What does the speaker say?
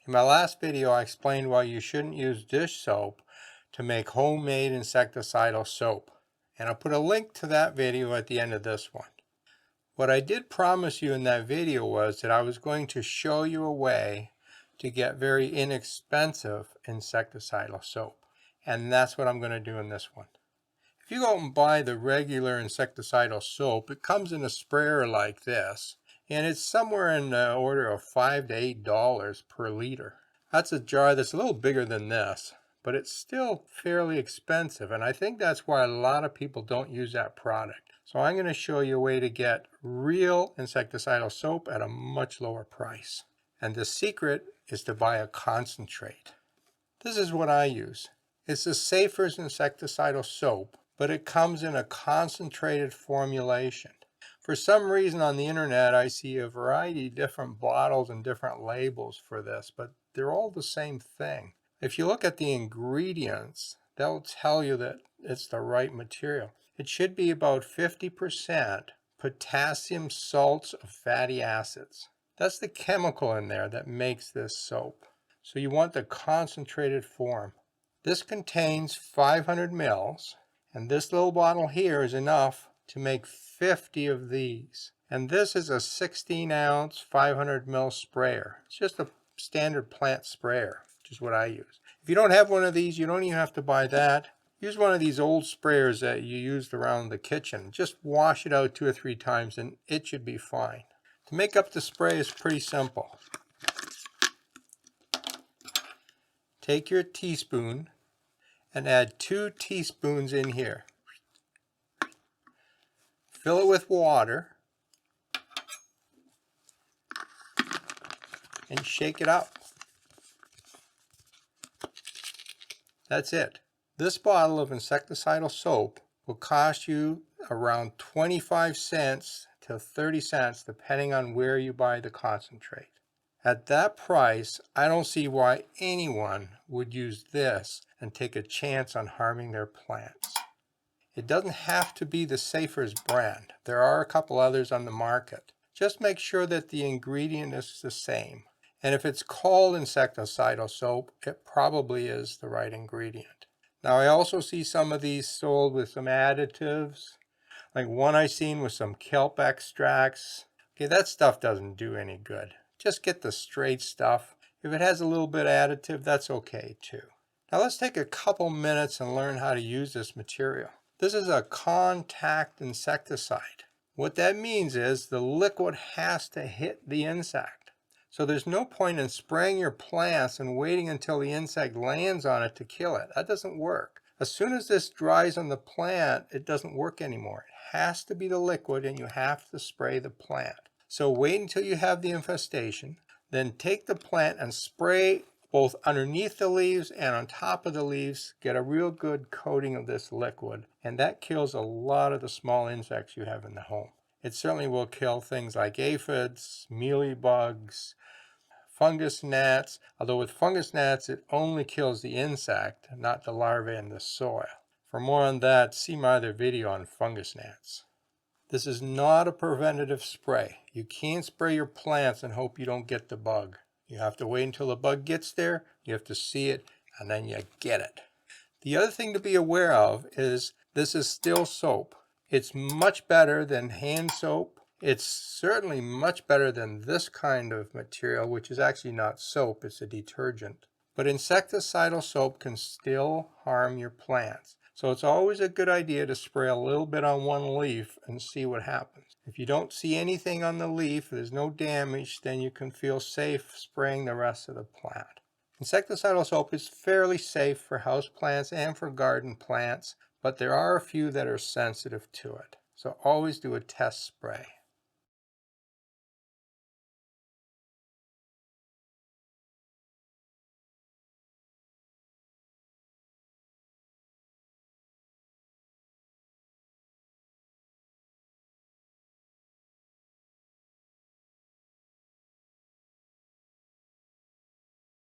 In my last video, I explained why you shouldn't use dish soap to make homemade insecticidal soap, and I'll put a link to that video at the end of this one. What I did promise you in that video was that I was going to show you a way to get very inexpensive insecticidal soap, and that's what I'm going to do in this one. If you go and buy the regular insecticidal soap, it comes in a sprayer like this, and it's somewhere in the order of $5 to $8 per liter. That's a jar that's a little bigger than this, but it's still fairly expensive, and I think that's why a lot of people don't use that product. So I'm going to show you a way to get real insecticidal soap at a much lower price. And the secret is to buy a concentrate. This is what I use. It's the safest insecticidal soap, but it comes in a concentrated formulation. For some reason on the internet, I see a variety of different bottles and different labels for this, but they're all the same thing. If you look at the ingredients, they'll tell you that it's the right material. It should be about 50% potassium salts of fatty acids. That's the chemical in there that makes this soap. So you want the concentrated form. This contains 500 mils, and this little bottle here is enough to make 50 of these. And this is a 16-ounce 500 ml sprayer. It's just a standard plant sprayer, which is what I use. If you don't have one of these, you don't even have to buy that. Use one of these old sprayers that you used around the kitchen. Just wash it out 2 or 3 times and it should be fine. To make up the spray is pretty simple. Take your teaspoon and add 2 teaspoons in here. Fill it with water and shake it up. That's it. This bottle of insecticidal soap will cost you around 25 cents to 30 cents depending on where you buy the concentrate. At that price, I don't see why anyone would use this and take a chance on harming their plants. It doesn't have to be the safest brand. There are a couple others on the market. Just make sure that the ingredient is the same. And if it's called insecticidal soap, it probably is the right ingredient. Now I also see some of these sold with some additives. Like one I seen with some kelp extracts. Okay, that stuff doesn't do any good. Just get the straight stuff. If it has a little bit of additive, that's okay too. Now let's take a couple minutes and learn how to use this material. This is a contact insecticide. What that means is the liquid has to hit the insect. So there's no point in spraying your plants and waiting until the insect lands on it to kill it. That doesn't work. As soon as this dries on the plant, it doesn't work anymore. It has to be the liquid and you have to spray the plant. So wait until you have the infestation, then take the plant and spray both underneath the leaves and on top of the leaves. Get a real good coating of this liquid, and that kills a lot of the small insects you have in the home. It certainly will kill things like aphids, mealybugs, fungus gnats, although with fungus gnats it only kills the insect, not the larvae in the soil. For more on that, see my other video on fungus gnats. This is not a preventative spray. You can't spray your plants and hope you don't get the bug. You have to wait until the bug gets there, you have to see it, and then you get it. The other thing to be aware of is this is still soap. It's much better than hand soap. It's certainly much better than this kind of material, which is actually not soap, it's a detergent. But insecticidal soap can still harm your plants. So it's always a good idea to spray a little bit on one leaf and see what happens. If you don't see anything on the leaf, there's no damage, then you can feel safe spraying the rest of the plant. Insecticidal soap is fairly safe for house plants and for garden plants, but there are a few that are sensitive to it. So always do a test spray.